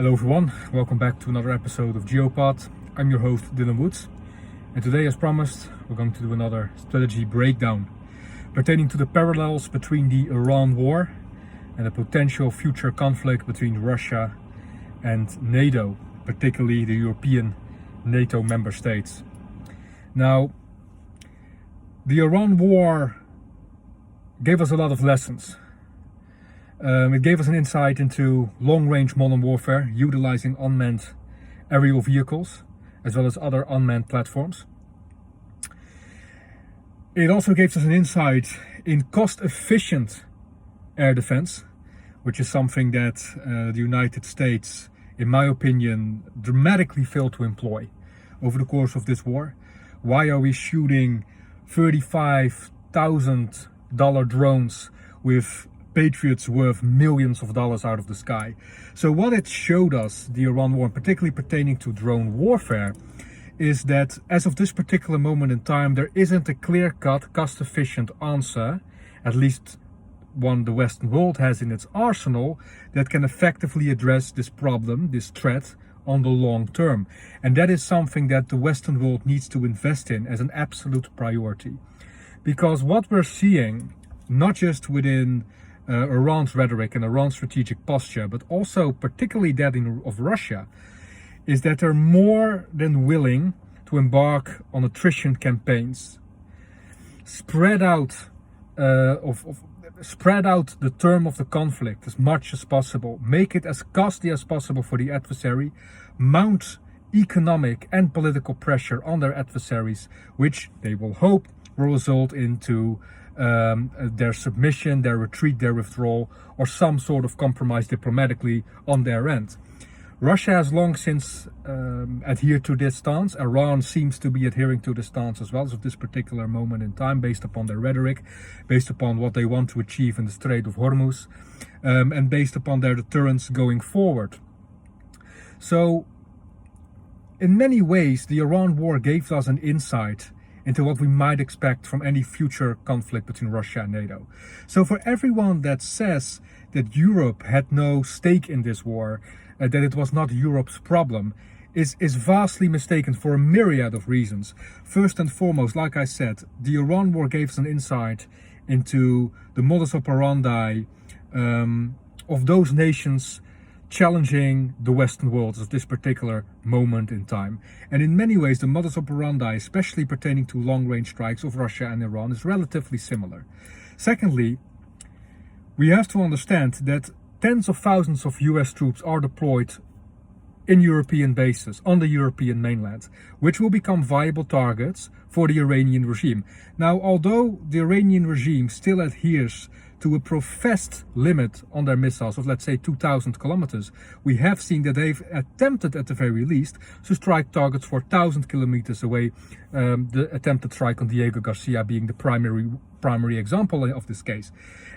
Hello everyone, welcome back to another episode of GeoPod. I'm your host Dylan Woods, and today, as promised, we're going to do another strategy breakdown pertaining to the parallels between the Iran war and the potential future conflict between Russia and NATO, particularly the European NATO member states. Now, the Iran war gave us a lot of lessons. It gave us an insight into long-range modern warfare utilizing unmanned aerial vehicles as well as other unmanned platforms. It also gave us an insight in cost-efficient air defense, which is something that the United States, in my opinion, dramatically failed to employ over the course of this war. Why are we shooting $35,000 drones with Patriots worth millions of dollars out of the sky? So what it showed us, the Iran war, particularly pertaining to drone warfare, is that as of this particular moment in time, there isn't a clear-cut, cost-efficient answer, at least one the Western world has in its arsenal, that can effectively address this problem, this threat, on the long term. And that is something that the Western world needs to invest in as an absolute priority. Because what we're seeing, not just within Iran's rhetoric and Iran's strategic posture, but also particularly that of Russia, is that they're more than willing to embark on attrition campaigns, spread out the term of the conflict as much as possible, make it as costly as possible for the adversary, mount economic and political pressure on their adversaries, which they will hope will result into their submission, their retreat, their withdrawal, or some sort of compromise diplomatically on their end. Russia has long since adhered to this stance. Iran seems to be adhering to this stance as well as of this particular moment in time, based upon their rhetoric, based upon what they want to achieve in the Strait of Hormuz, and based upon their deterrence going forward. So, in many ways, the Iran war gave us an insight into what we might expect from any future conflict between Russia and NATO. So for everyone that says that Europe had no stake in this war, that it was not Europe's problem, is vastly mistaken for a myriad of reasons. First and foremost, like I said, the Iran war gave us an insight into the modus operandi of those nations challenging the Western world at this particular moment in time. And in many ways, the modus operandi, especially pertaining to long-range strikes of Russia and Iran, is relatively similar. Secondly, we have to understand that tens of thousands of US troops are deployed in European bases on the European mainland, which will become viable targets for the Iranian regime. Now, although the Iranian regime still adheres to a professed limit on their missiles of, let's say, 2,000 kilometers, we have seen that they've attempted, at the very least, to strike targets 4,000 kilometers away, the attempted strike on Diego Garcia being the primary example of this case.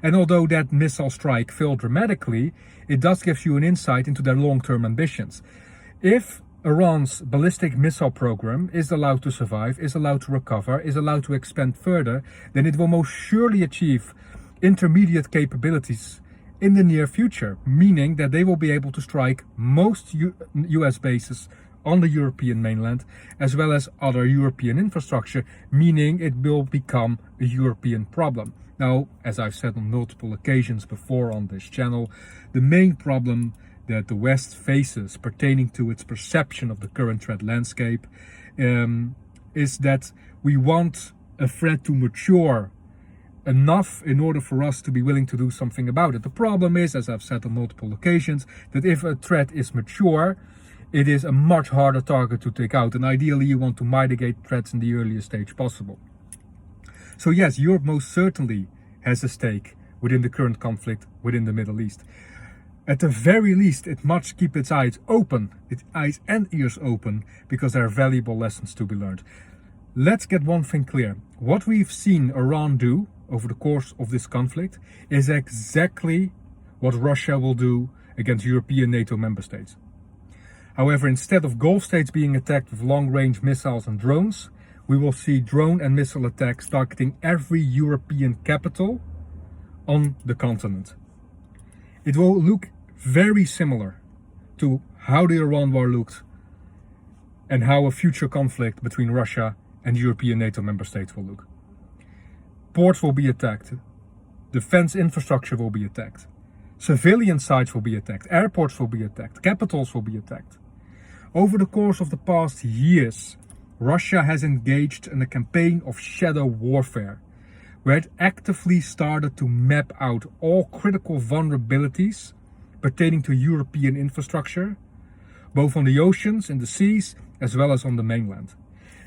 And although that missile strike failed dramatically, it does give you an insight into their long-term ambitions. If Iran's ballistic missile program is allowed to survive, is allowed to recover, is allowed to expand further, then it will most surely achieve intermediate capabilities in the near future, meaning that they will be able to strike most US bases on the European mainland, as well as other European infrastructure, meaning it will become a European problem. Now, as I've said on multiple occasions before on this channel, the main problem that the West faces pertaining to its perception of the current threat landscape is that we want a threat to mature enough in order for us to be willing to do something about it. The problem is, as I've said on multiple occasions, that if a threat is mature, it is a much harder target to take out, and ideally you want to mitigate threats in the earliest stage possible. So yes, Europe most certainly has a stake within the current conflict within the Middle East. At the very least, it must keep its eyes open, its eyes and ears open, because there are valuable lessons to be learned. Let's get one thing clear. What we've seen Iran do over the course of this conflict is exactly what Russia will do against European NATO member states. However, instead of Gulf states being attacked with long-range missiles and drones, we will see drone and missile attacks targeting every European capital on the continent. It will look very similar to how the Iran war looked and how a future conflict between Russia and European NATO member states will look. Ports will be attacked. Defense infrastructure will be attacked. Civilian sites will be attacked. Airports will be attacked. Capitals will be attacked. Over the course of the past years, Russia has engaged in a campaign of shadow warfare, where it actively started to map out all critical vulnerabilities pertaining to European infrastructure, both on the oceans, in the seas, as well as on the mainland.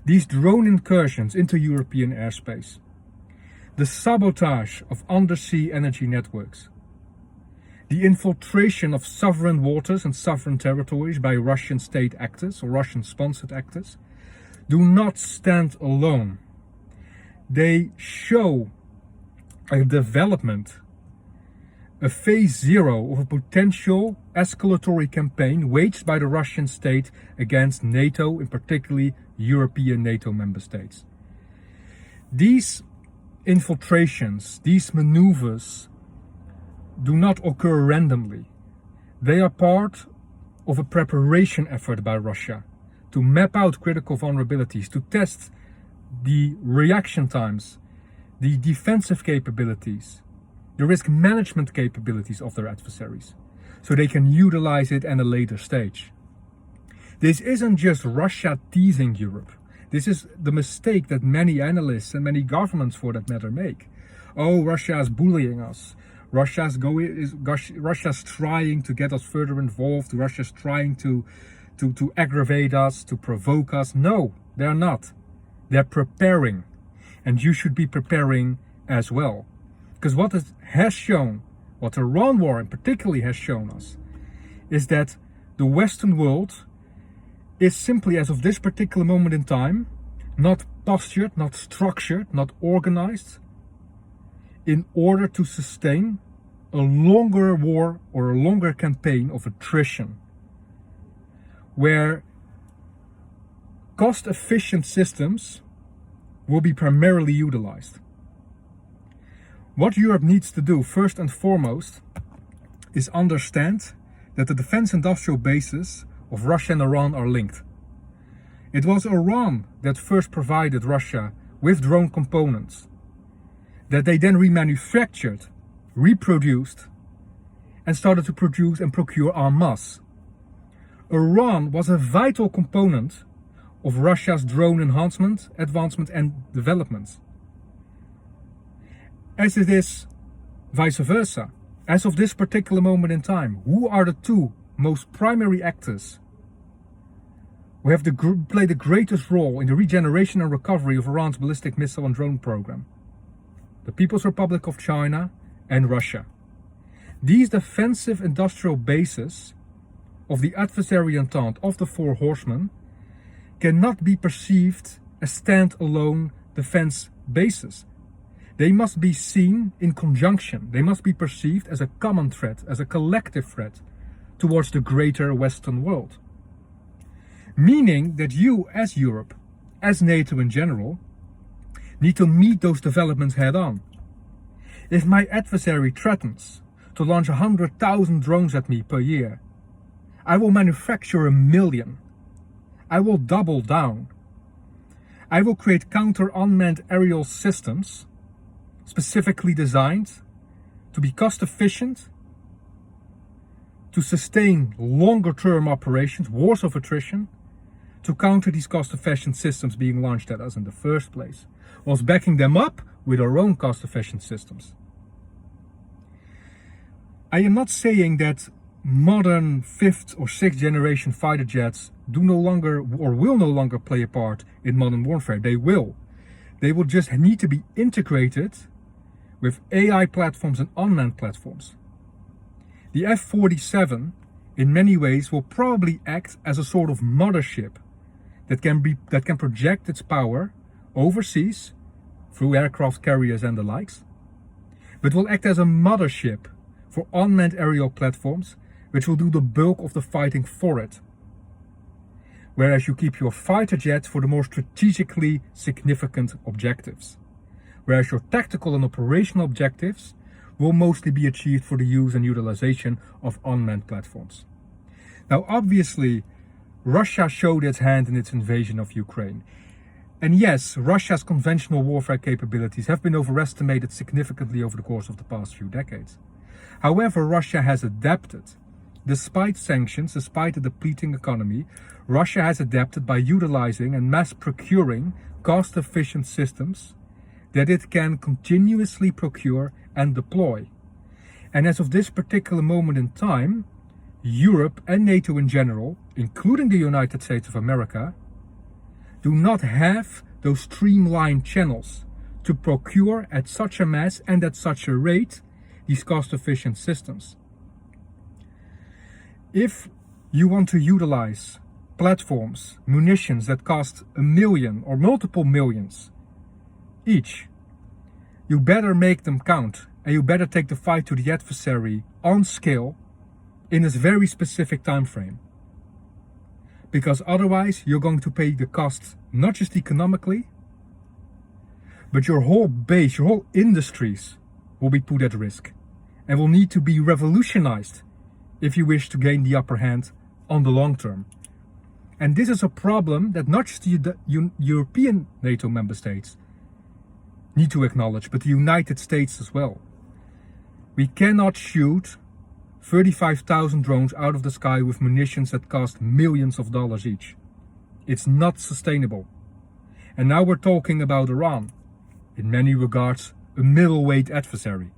These drone incursions into European airspace, the sabotage of undersea energy networks, the infiltration of sovereign waters and sovereign territories by Russian state actors or Russian-sponsored actors, do not stand alone. They show a development, a phase zero of a potential escalatory campaign waged by the Russian state against NATO, in particularly European NATO member states. These infiltrations, these maneuvers, do not occur randomly. They are part of a preparation effort by Russia to map out critical vulnerabilities, to test the reaction times, the defensive capabilities, the risk management capabilities of their adversaries, so they can utilize it at a later stage. This isn't just Russia teasing Europe. This is the mistake that many analysts and many governments, for that matter, make. Oh, Russia is bullying us. Russia's trying to get us further involved. Russia's trying to aggravate us, to provoke us. No, they're not. They're preparing. And you should be preparing as well. Because what it has shown, what the Iran war in particularly has shown us, is that the Western world is simply, as of this particular moment in time, not postured, not structured, not organized in order to sustain a longer war or a longer campaign of attrition, where cost-efficient systems will be primarily utilized. What Europe needs to do, first and foremost, is understand that the defense industrial bases of Russia and Iran are linked. It was Iran that first provided Russia with drone components that they then remanufactured, reproduced, and started to produce and procure en masse. Iran was a vital component of Russia's drone enhancement, advancement and development. As it is vice versa. As of this particular moment in time, who are the two most primary actors who have played the greatest role in the regeneration and recovery of Iran's ballistic missile and drone program? The People's Republic of China and Russia. These defensive industrial bases of the adversary entente of the Four Horsemen cannot be perceived as stand-alone defense bases. They must be seen in conjunction. They must be perceived as a common threat, as a collective threat towards the greater Western world. Meaning that you, as Europe, as NATO in general, need to meet those developments head on. If my adversary threatens to launch 100,000 drones at me per year, I will manufacture 1 million. I will double down. I will create counter-unmanned aerial systems specifically designed to be cost efficient, to sustain longer term operations, wars of attrition, to counter these cost efficient systems being launched at us in the first place, whilst backing them up with our own cost efficient systems. I am not saying that modern 5th or 6th generation fighter jets do no longer or will no longer play a part in modern warfare. They will. They will just need to be integrated with AI platforms and unmanned platforms. The F-47 in many ways will probably act as a sort of mothership that can project its power overseas through aircraft carriers and the likes, but will act as a mothership for unmanned aerial platforms, which will do the bulk of the fighting for it. Whereas you keep your fighter jets for the more strategically significant objectives. Whereas your tactical and operational objectives will mostly be achieved for the use and utilization of unmanned platforms. Now, obviously, Russia showed its hand in its invasion of Ukraine. And yes, Russia's conventional warfare capabilities have been overestimated significantly over the course of the past few decades. However, Russia has adapted. Despite sanctions, despite a depleting economy, Russia has adapted by utilizing and mass procuring cost-efficient systems that it can continuously procure and deploy. And as of this particular moment in time, Europe and NATO in general, including the United States of America, do not have those streamlined channels to procure at such a mass and at such a rate these cost-efficient systems. If you want to utilize platforms, munitions that cost $1 million or multiple millions each, you better make them count, and you better take the fight to the adversary on scale in a very specific time frame. Because otherwise you're going to pay the cost, not just economically, but your whole base, your whole industries will be put at risk and will need to be revolutionized if you wish to gain the upper hand on the long term. And this is a problem that not just the European NATO member states need to acknowledge, but the United States as well. We cannot shoot 35,000 drones out of the sky with munitions that cost millions of dollars each. It's not sustainable. And now we're talking about Iran, in many regards a middleweight adversary.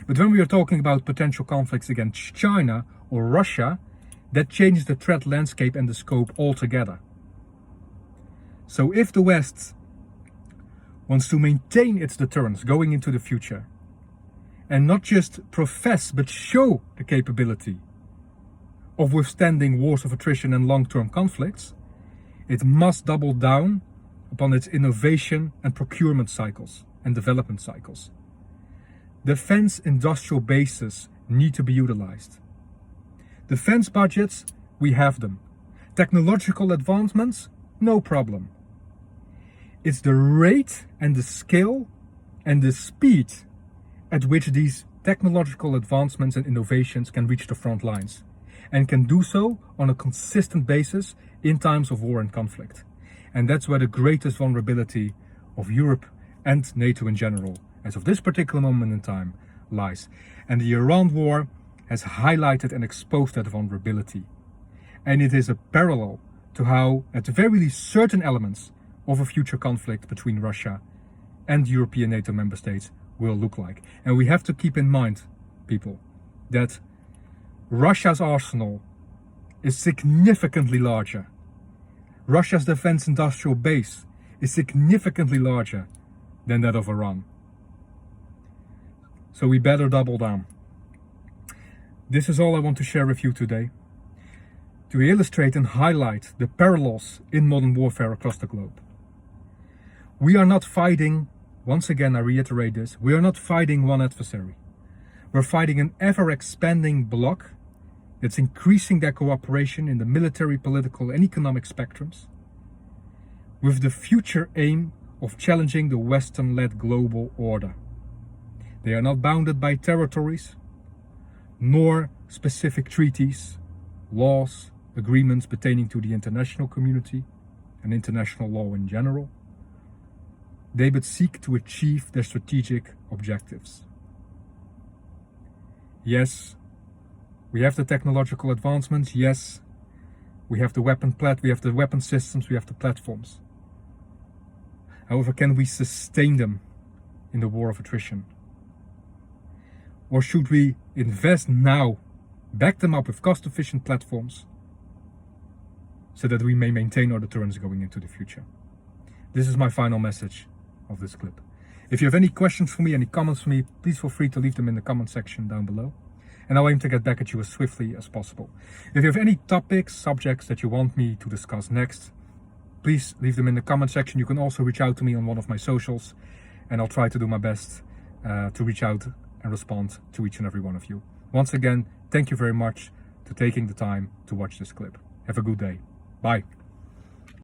But when we are talking about potential conflicts against China or Russia, that changes the threat landscape and the scope altogether. So if the West wants to maintain its deterrence going into the future, and not just profess but show the capability of withstanding wars of attrition and long-term conflicts, it must double down upon its innovation and procurement cycles and development cycles. Defense industrial bases need to be utilized. Defense budgets, we have them. Technological advancements, no problem. It's the rate and the scale and the speed at which these technological advancements and innovations can reach the front lines, and can do so on a consistent basis in times of war and conflict. And that's where the greatest vulnerability of Europe and NATO in general, as of this particular moment in time, lies. And the Iran war has highlighted and exposed that vulnerability. And it is a parallel to how, at the very least, certain elements of a future conflict between Russia and European NATO member states will look like. And we have to keep in mind, people, that Russia's arsenal is significantly larger. Russia's defense industrial base is significantly larger than that of Iran. So we better double down. This is all I want to share with you today, to illustrate and highlight the parallels in modern warfare across the globe. We are not fighting, once again I reiterate this, we are not fighting one adversary. We're fighting an ever-expanding bloc that's increasing their cooperation in the military, political and economic spectrums, with the future aim of challenging the Western-led global order. They are not bounded by territories, nor specific treaties, laws, agreements pertaining to the international community and international law in general. They but seek to achieve their strategic objectives. Yes, we have the technological advancements. Yes, we have the weapon systems, we have the platforms. However, can we sustain them in the war of attrition? Or should we invest now, back them up with cost-efficient platforms, so that we may maintain our deterrence going into the future? This is my final message of this clip. If you have any questions for me, any comments for me, please feel free to leave them in the comment section down below. And I'll aim to get back at you as swiftly as possible. If you have any topics, subjects that you want me to discuss next, please leave them in the comment section. You can also reach out to me on one of my socials, and I'll try to do my best to reach out and respond to each and every one of you. Once again, thank you very much for taking the time to watch this clip. Have a good day. Bye.